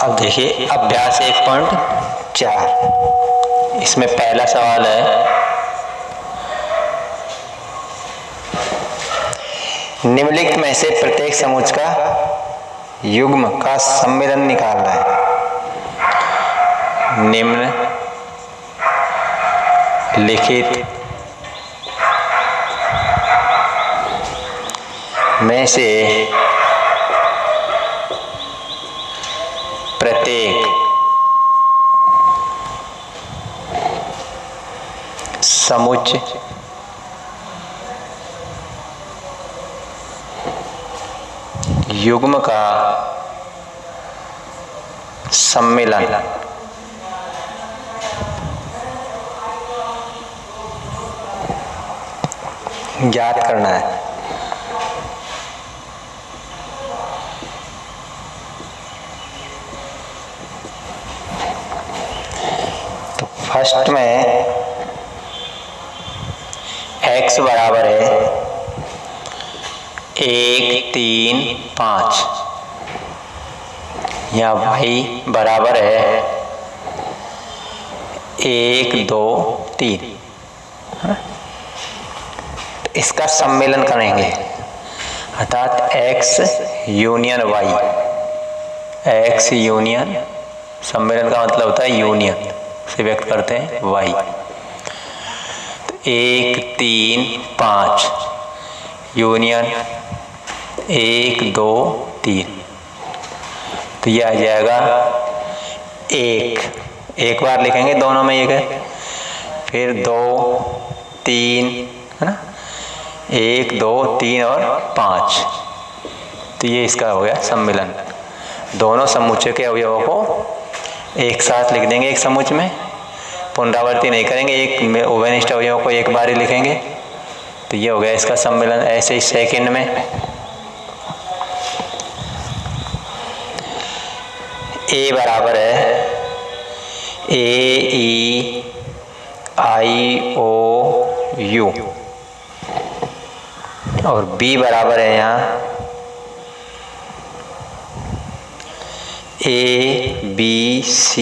अब देखिए अभ्यास 1.4, इसमें पहला सवाल है, निम्नलिखित में से प्रत्येक समुच्चय का युग्म का सम्मिलन निकालना है। निम्नलिखित में से प्रत्येक समुच्चय युग्म का सम्मिलन ज्ञात करना है। तो फर्स्ट में x बराबर है 1, 3, 5 या y बराबर है 1, 2, 3। इसका सम्मिलन करेंगे, अर्थात x union y, x union, सम्मिलन का मतलब होता है यूनियन से व्यक्त करते हैं y। तो 1, 3, 5 यूनियन 1, 2, 3, तो यह आ जाएगा 1 बार लिखेंगे, दोनों में 1 है, फिर 2, 3, है ना, 1, 2, 3 और 5, तो ये इसका हो गया सम्मिलन। दोनों समुच्चय के अवयवों को एक साथ लिख देंगे एक समुच्चय में, पुनरावृत्ति नहीं करेंगे, एक उभयनिष्ठ अवयवों को एक बार ही लिखेंगे, तो ये हो गया इसका सम्मिलन। ऐसे ही सेकंड में A बराबर है AEIOU और B बराबर है यहाँ ABC,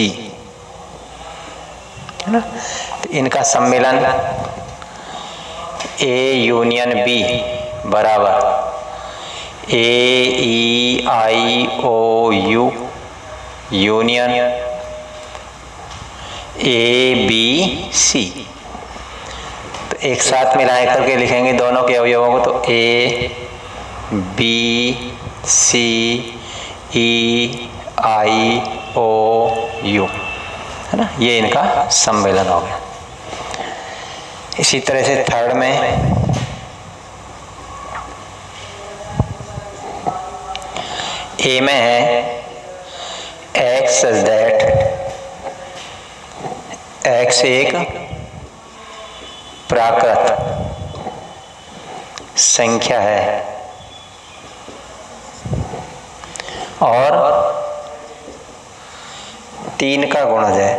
है ना। तो इनका सम्मिलन A यूनियन B बराबर AEIOU यूनियन ABC। तो एक साथ मिलाए करके लिखेंगे दोनों के अवयवों को, तो ABCEIOU, है ना, ये इनका सम्मेलन हो गया। इसी तरह से थर्ड में A में है x such that x एक प्राकृत संख्या है और 3 का गुणज है।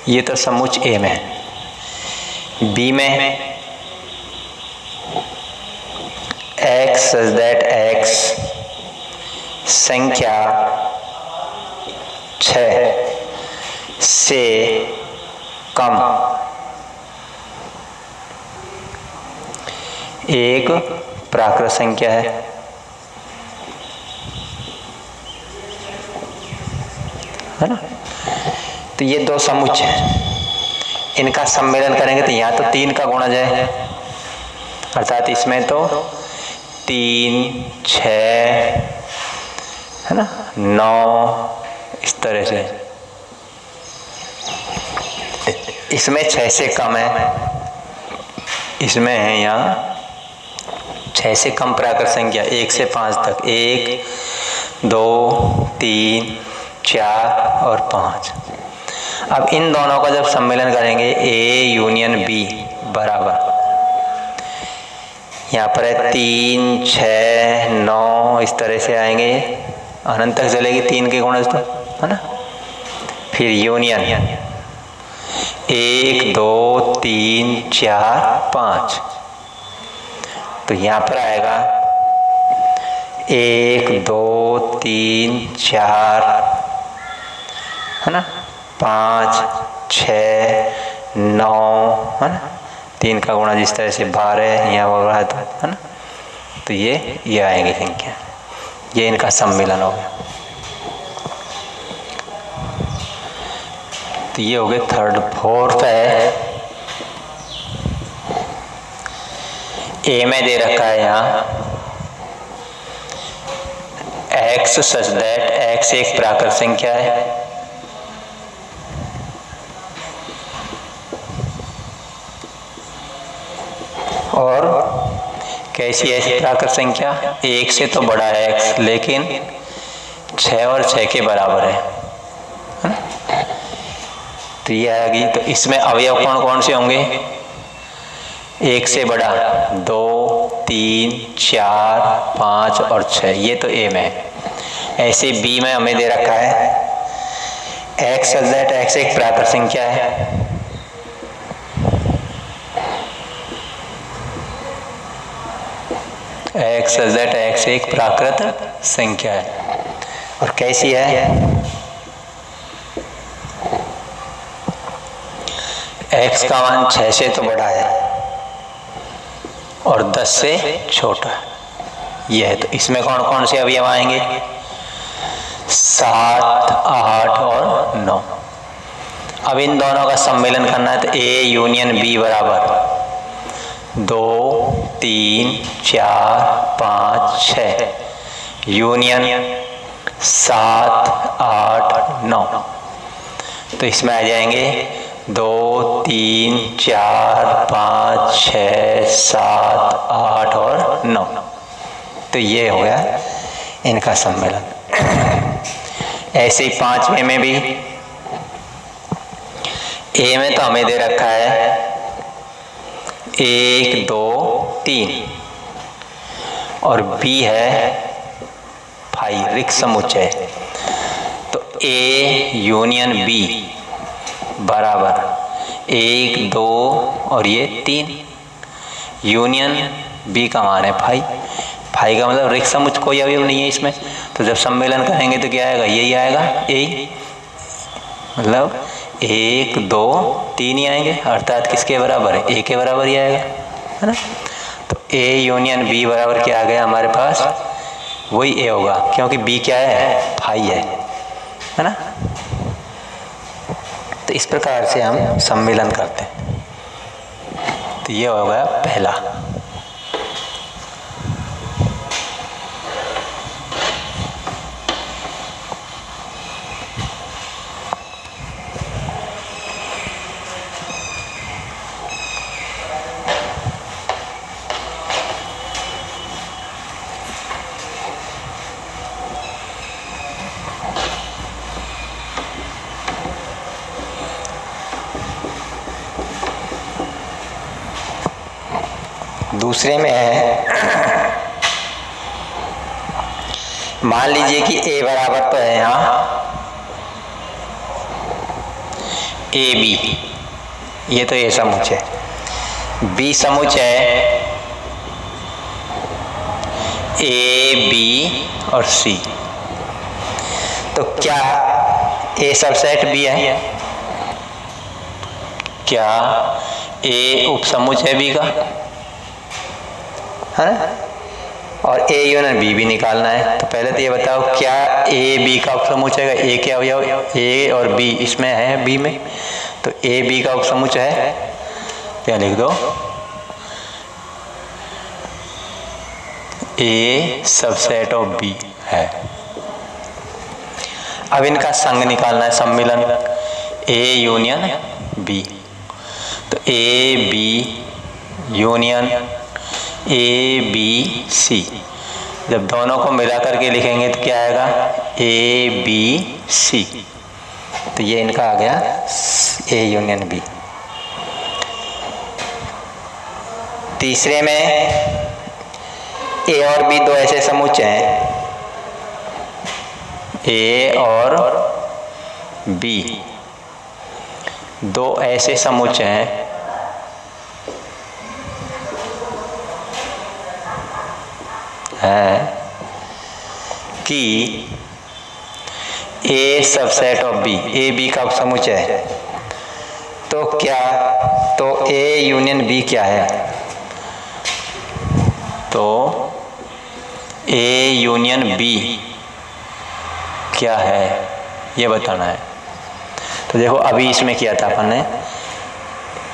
ये तो समुच्चय A में है। B में x such that x संख्या 6 से कम एक प्राकृत संख्या है ना। तो ये दो समुच्चय हैं, इनका सम्मेलन करेंगे तो यहाँ तो 3 का गुणज है, अर्थात इसमें तो 3, 6, है ना, 9, इस तरह से। इसमें 6 से कम है, इसमें है यहाँ 6 से कम प्राकृत संख्या 1 से 5 तक, 1, 2, 3, 4 और 5। अब इन दोनों का जब सम्मेलन करेंगे A यूनियन B बराबर, यहाँ पर है 3, 6, 9, इस तरह से आएंगे, अनंत तक चलेगी 3 के गुणज तो, है ना। फिर यूनियन 1, 2, 3, 4, 5, तो यहाँ पर आएगा 1 2 3 4 है ना, 5 6 9 है ना, 3 का गुणा जिस तरह से 12 यहाँ हो रहा है तो है ना, तो ये आएंगी संख्या, ये इनका सम्मिलन हो गया। तो ये हो गए थर्ड। फोर्थ है, ए में दे रखा है यहाँ x सच दैट x एक प्राकृत संख्या है और कैसी है प्राकृत संख्या, 1 से तो बड़ा है x, लेकिन 6 और 6 के बराबर है ना? तो ये आएगी। तो इसमें अवयव कौन कौन से होंगे, 1 से बड़ा 2 3 4 5 और 6, ये तो ए में है। ऐसे बी में हमें दे रखा है x सच दैट x एक प्राकृत संख्या है x सच दैट x एक प्राकृत संख्या है और कैसी है, x का मान 6 से तो बड़ा है और 10 से छोटा है, यह है। तो इसमें कौन कौन से अवयव आएंगे, 7 8 और 9। अब इन दोनों का सम्मेलन करना है, तो A यूनियन B बराबर 2 3 4 5 6 यूनियन 7 8 9। तो इसमें आ जाएंगे 2 3 4 5 6 7 8 और 9। तो ये हो गया इनका सम्मेलन। ऐसे ही 5वें में भी, ए में तो हमें दे रखा है 1 2 3 और बी है 5 रिक्त समुच्चय। तो ए यूनियन बी बराबर 1 2 और ये 3 यूनियन बी का मान है 5 का मतलब रिक्त समुच्चय कोई अवयव नहीं है इसमें। तो जब सम्मेलन करेंगे तो क्या आएगा, यही आएगा, यही मतलब 1 2 3 ही आएंगे, अर्थात किसके बराबर है, ए के बराबर ही आएगा, है ना। तो ए यूनियन बी बराबर क्या आ गया हमारे पास, वही ए होगा, क्योंकि बी क्या है, 5 है ना। तो इस प्रकार से हम सम्मेलन करते हैं। तो ये हो गया पहला। दूसरे में है, मान लीजिए कि ए बराबर तो है यहाँ ए बी, ये तो ए समुच्चय, बी समुच्चय ए बी और सी। तो क्या ए सबसेट बी है, क्या ए उपसमुच्चय बी का है ना, और ए यूनियन बी भी निकालना है। तो पहले तो ये बताओ क्या ए बी का उपसमुच्चय है, ए के अवयव ए और बी इसमें है बी में, तो ए बी का उपसमुच्चय है, क्या लिख दो, ए सबसेट ऑफ बी है। अब इनका संग निकालना है, सम्मिलन ए यूनियन बी। तो A B union A B C, जब दोनों को मिला करके लिखेंगे तो क्या आएगा, ए बी सी। तो ये इनका आ गया ए यूनियन बी। तीसरे में ए और बी दो ऐसे समुच्चय हैं, ए और बी दो ऐसे समुच्चय हैं कि A subset of B, A B का समुच्चय है, तो क्या, तो ए यूनियन बी क्या है? तो ए यूनियन बी क्या है ये बताना है। तो देखो अभी इसमें किया था अपन ने,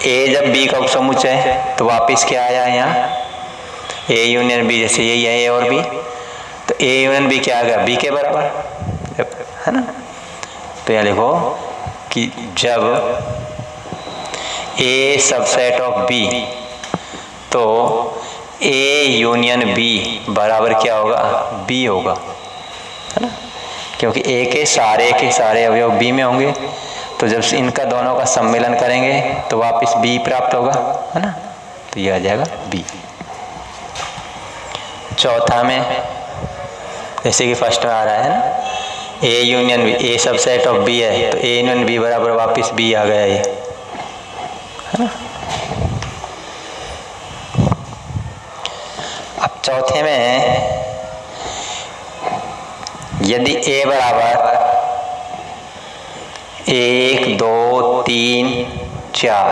ए जब बी का उपसमुच्चय है तो वापिस क्या आया है यहाँ, ए यूनियन बी, जैसे यही है ए और बी, तो ए यूनियन बी क्या आ गया, बी के बराबर है ना। तो यहाँ लिखो कि जब ए सबसेट ऑफ बी, तो ए यूनियन बी बराबर क्या होगा, बी होगा, है ना, क्योंकि ए के सारे अवयव बी में होंगे, तो जब इनका दोनों का सम्मिलन करेंगे तो वापस बी प्राप्त होगा, है ना, तो ये आ जाएगा बी। चौथा में जैसे कि फर्स्ट में आ रहा है ना, A union B, A subset of B है, तो ए यूनियन बी बराबर वापस बी आ गया ये, है ना। अब चौथे में यदि ए बराबर 1 2 3 4,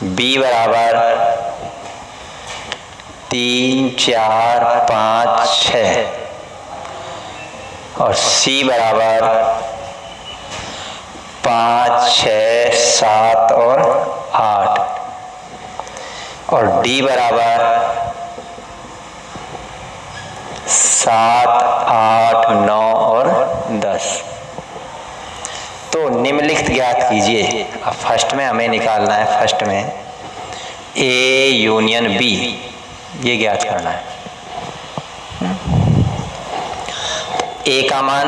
बी बराबर 3 4 5 6 और सी बराबर 5 6 7 और 8 और डी बराबर 7 8 9 और 10। तो निम्नलिखित ज्ञात कीजिए। अब फर्स्ट में हमें निकालना है, फर्स्ट में ए यूनियन बी, ये ज्ञात करना है। ए का मान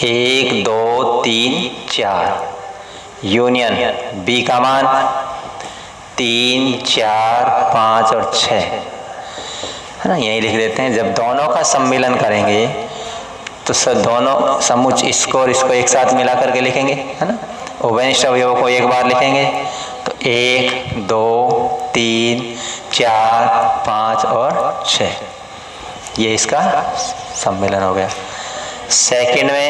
1 2 3 4, यूनियन बी का मान 3 4 5 और 6, है ना, यही लिख देते हैं। जब दोनों का सम्मिलन करेंगे तो दोनों समुच्चय इसको और इसको एक साथ मिला करके लिखेंगे, है ना, उभयनिष्ठ अवयवों को एक बार लिखेंगे, तो 1 2 3 4 5 और 6, ये इसका सम्मिलन हो गया। सेकंड में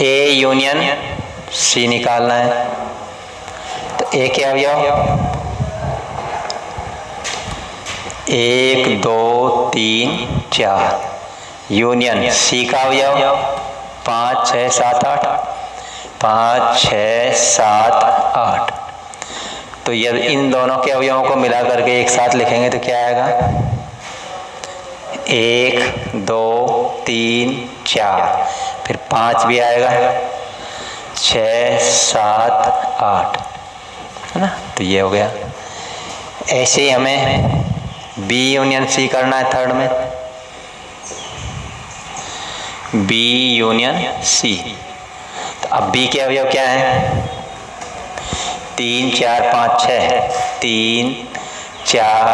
ए यूनियन सी निकालना है, तो ए के अवयव 1 2 3 4, यूनियन सी का अवयव 5 6 7 8, 5 6 7 8। तो यदि इन दोनों के अवयवों को मिला करके एक साथ लिखेंगे तो क्या आएगा, 1 2 3 4, फिर 5 भी आएगा, 6 7 8, है ना, तो ये हो गया। ऐसे ही हमें बी यूनियन सी करना है थर्ड में, बी यूनियन सी। तो अब बी के अवयव क्या हैं, 3 4 5 6, 3 4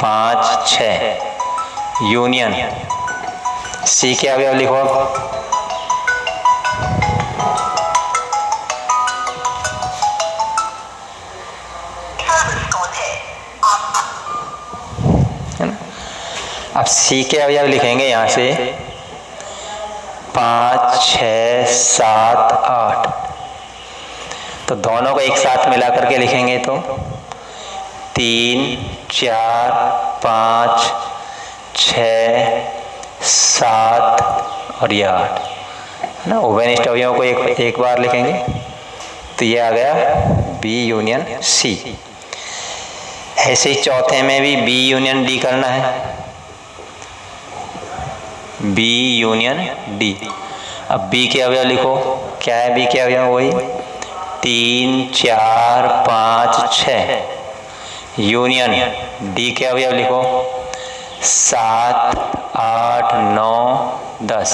5 6, यूनियन सी के अवयव लिखो, है ना। अब सी के अवयव लिखेंगे यहाँ से 5 6 7 8, तो दोनों को एक साथ मिला करके लिखेंगे तो 3 4 5 6 7 और ये 8, है ना, उभयनिष्ठ अवयवों को एक बार लिखेंगे, तो ये आ गया बी यूनियन सी। ऐसे ही चौथे में भी बी यूनियन डी करना है, बी यूनियन डी। अब बी के अवयव लिखो, क्या है बी के अवयव, वही 3 4 5 6, यूनियन डी के अवयव लिखो 7 8 9 10।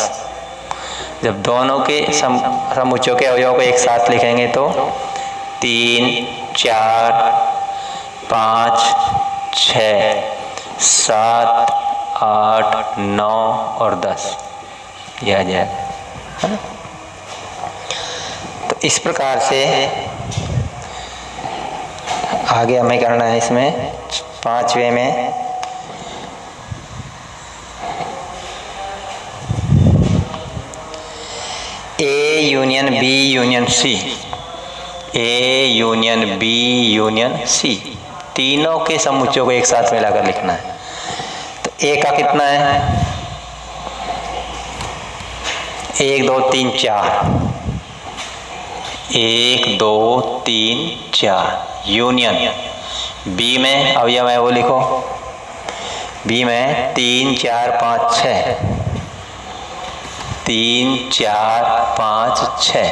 जब दोनों के समुच्चयों के अवयवों को एक साथ लिखेंगे तो 3 4 5 6 7 8 9 और 10, ये आ जाएगा, है ना। तो इस प्रकार से आगे हमें करना है। इसमें पांचवें में union B union C, A union B union C, तीनों के समुच्चयों को एक साथ मिलाकर लिखना है। तो ए का कितना है? 1 2 3 4, 1 2 3 4 यूनियन बी में अवयव है वो लिखो, बी में 3 4 5 6, 3 4 5 6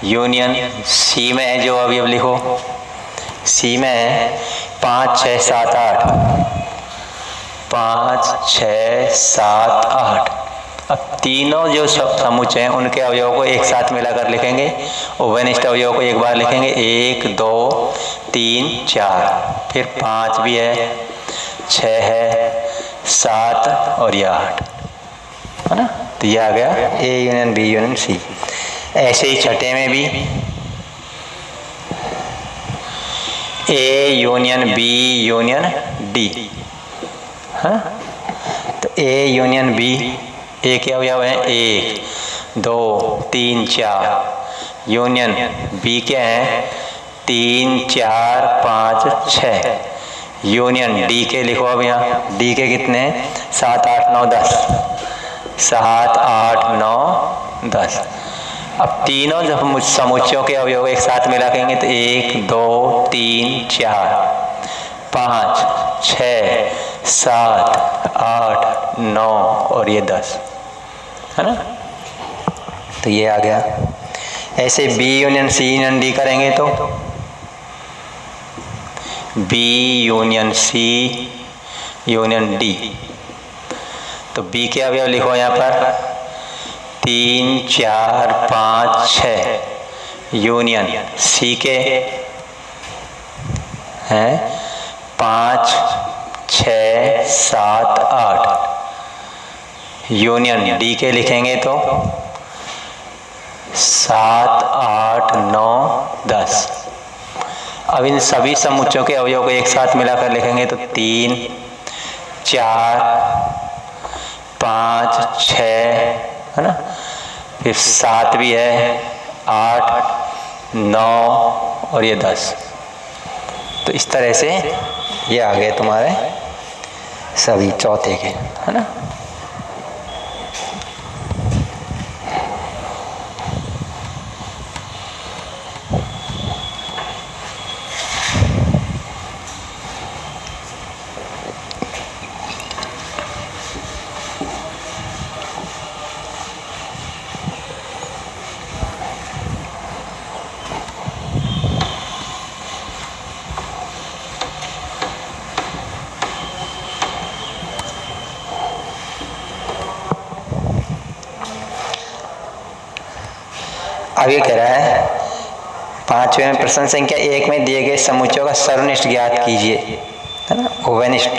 यूनियन सी में है जो अवयव लिखो, सी में है 5 6 7 8, 5 6 7 8। अब तीनों जो समुच्चय हैं उनके अवयवों को एक साथ मिलाकर लिखेंगे, उभयनिष्ठ अवयवों को एक बार लिखेंगे, 1 2 3 4, फिर 5 भी है, 6 है, 7 और ये 8 है ना। तो ये आ गया A union B union C. ऐसे ही छठे में भी A union B union D है। तो ए यूनियन बी, ए के अवयव हैं 1 2 3 4, यूनियन बी के हैं 3 4 5 6, यूनियन डी के लिखो। अब यहाँ डी के कितने हैं? 7 8 9 10, 7 8 9 10। अब तीनों जब समुच्चयों के अवयव एक साथ मिलाएंगे तो 1 2 3 4 5 6 7 8 9 और ये 10 है ना। तो ये आ गया। ऐसे B union C union D करेंगे तो B union C union D. तो बी के अवयव लिखो यहाँ पर 3 4 5 6, यूनियन सी के हैं 5 6 7 8, यूनियन डी के लिखेंगे तो 7 8 9 10। अब इन सभी समुच्चयों के अवयवों को एक साथ मिलाकर लिखेंगे तो 3 4 5 6 है ना, फिर 7 भी है, 8 9 और ये 10। तो इस तरह से ये आ गए तुम्हारे सभी चौथे के है ना। अब ये कह रहा है 5वें में प्रश्न संख्या 1 में दिए गए समुच्चयों का सर्वनिष्ठ ज्ञात कीजिए है ना, उभयनिष्ठ।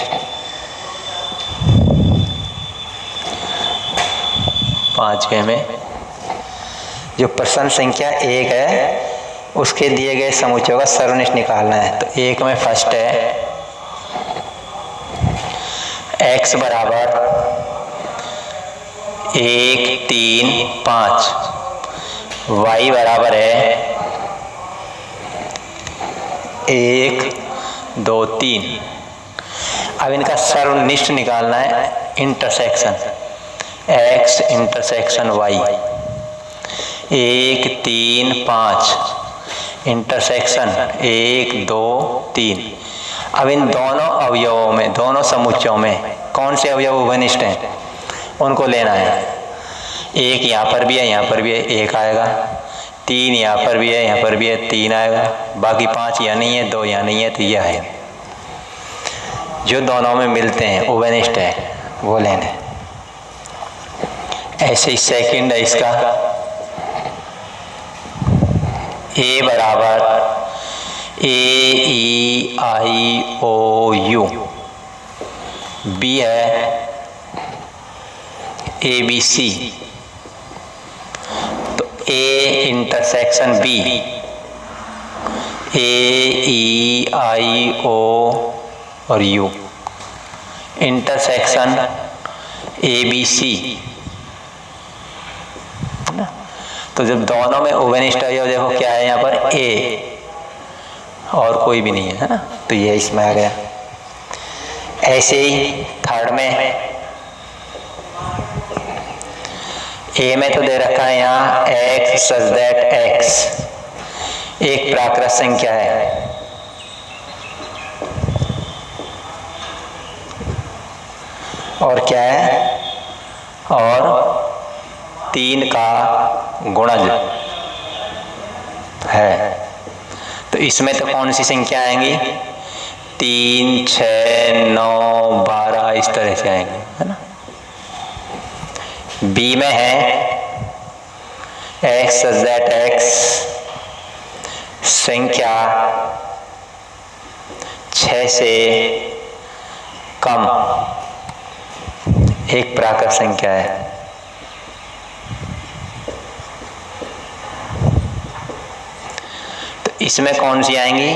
5वें में जो प्रश्न संख्या 1 है उसके दिए गए समुच्चयों का सर्वनिष्ठ निकालना है। तो 1 में फर्स्ट है x बराबर 1 3 5, y बराबर है 1 2 3। अब इनका सर्वनिष्ठ निकालना है, intersection x intersection y, 1 3 5 intersection 1 2 3। अब इन दोनों अवयवों में, दोनों समुच्चयों में कौन से अवयव उभयनिष्ठ हैं उनको लेना है। 1 यहाँ पर भी है, यहाँ पर भी है, 1 आएगा। 3 यहाँ पर भी है, यहाँ पर भी है, 3 आएगा। बाकी 5 यहाँ नहीं है, 2 यहाँ नहीं है, तो यह है। जो दोनों में मिलते हैं उभयनिष्ठ है वो लेने। ऐसे ही सेकंड है इसका a बराबर AEIOU, b है ABC। तो A इंटरसेक्शन B, AEIO और U इंटरसेक्शन ABC। तो जब दोनों में उभयनिष्ठ अवयव देखो क्या है यहाँ पर, ए और कोई भी नहीं है ना, तो ये इसमें आ गया। ऐसे ही थर्ड में ए में तो दे रखा है यहाँ x सच दैट x एक प्राकृत संख्या है, और क्या है, और 3 का गुणज है। तो इसमें तो कौन सी संख्या आएंगी, 3, 6, 9, 12 इस तरह से आएंगे, है ना। बी में है x सच दैट x संख्या 6 से कम एक प्राकृत संख्या है। तो इसमें कौन सी आएंगी,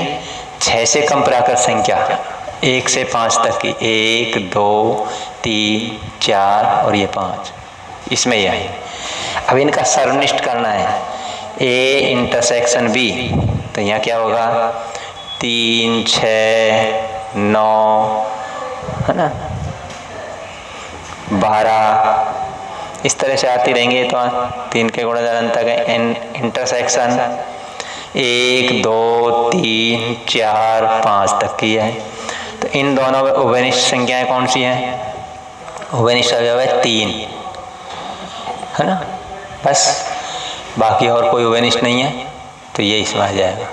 6 से कम प्राकृत संख्या 1 से 5 तक की, 1, 2, 3, 4 और ये 5, इसमें ये आएंगे। अब इनका सर्वनिष्ठ करना है, ए इंटरसेक्शन बी, तो यहाँ क्या होगा, 3, 6, 9, है ना, 12 इस तरह से आती रहेंगी। तो 3 के गुणज अनंत है, इंटरसेक्शन 1, 2, 3, 4, 5 तक की है। तो इन दोनों में उभयनिष्ठ संख्याएं कौन सी हैं, उभयनिष्ठ अवयव है 3, है ना, बस, बाकी और कोई उभयनिष्ठ नहीं है, तो ये इसमें आ जाएगा।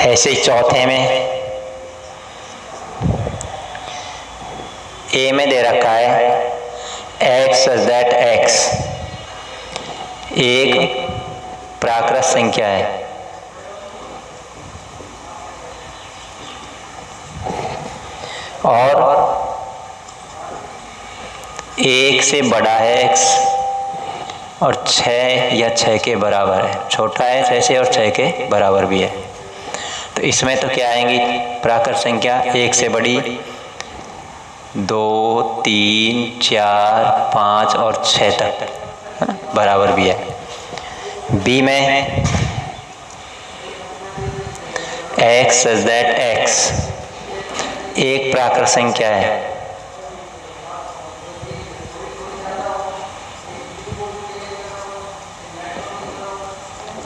ऐसे ही चौथे में ए में दे रखा है x सच दैट x एक प्राकृत संख्या है, और 1 से बड़ा है x और 6 या 6 के बराबर है, छोटा है 6 से और 6 के बराबर भी है। तो इसमें तो क्या आएंगी प्राकृत संख्या, 1 से बड़ी 2, 3, 4, 5 और 6 तक, है ना, बराबर भी है। बी में x सच दैट x एक प्राकृत संख्या है,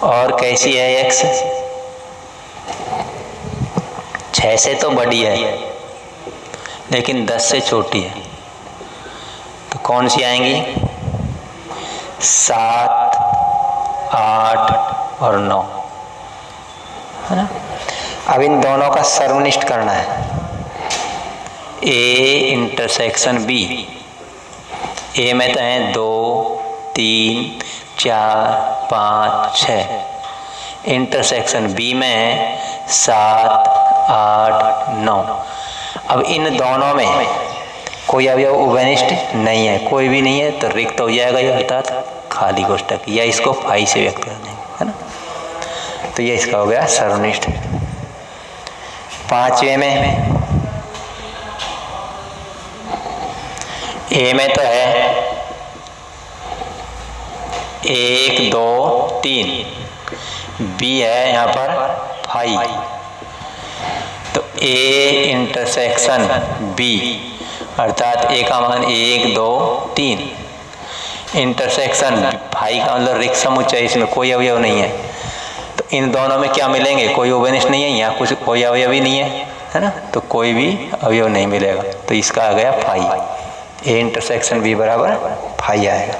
और कैसी है x, 6 से तो बड़ी है लेकिन 10 से छोटी है। तो कौन सी आएंगी, 7, 8 और 9, है ना। अब इन दोनों का सर्वनिष्ठ करना है, ए इंटरसेक्शन बी, ए में तो है 2, 3, 4, 5, 6, इंटरसेक्शन बी में है 7, 8, 9। अब इन दोनों में कोई अवयव उभयनिष्ठ नहीं है, कोई भी नहीं है, तो रिक्त हो जाएगा ये, अर्थात खाली कोष्ठक, या इसको फाई से व्यक्त कर देंगे, है ना। तो ये इसका हो गया सर्वनिष्ठ। पांचवें में ए में तो है 1, 2, 3, बी है यहाँ पर फाई, तो ए इंटरसेक्शन बी अर्थात ए का मान 1, 2, 3, इंटरसेक्शन फाई का मतलब रिक्त समुच्चय, इसमें कोई अवयव नहीं है। तो इन दोनों में क्या मिलेंगे, कोई उभयनिष्ठ नहीं है, यहाँ कुछ कोई अवयव ही नहीं है ना, तो कोई भी अवयव नहीं मिलेगा। तो इसका आ गया फाई, ए इंटरसेक्शन बी बराबर फाई आएगा।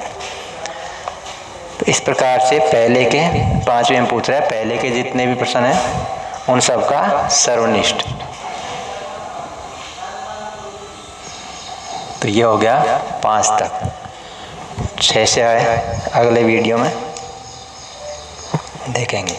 तो इस प्रकार से पहले के 5वें में पूछ रहा है, पहले के जितने भी प्रश्न हैं उन सब का सर्वनिष्ठ। तो ये हो गया 5 तक। 6 से अगले वीडियो में देखेंगे।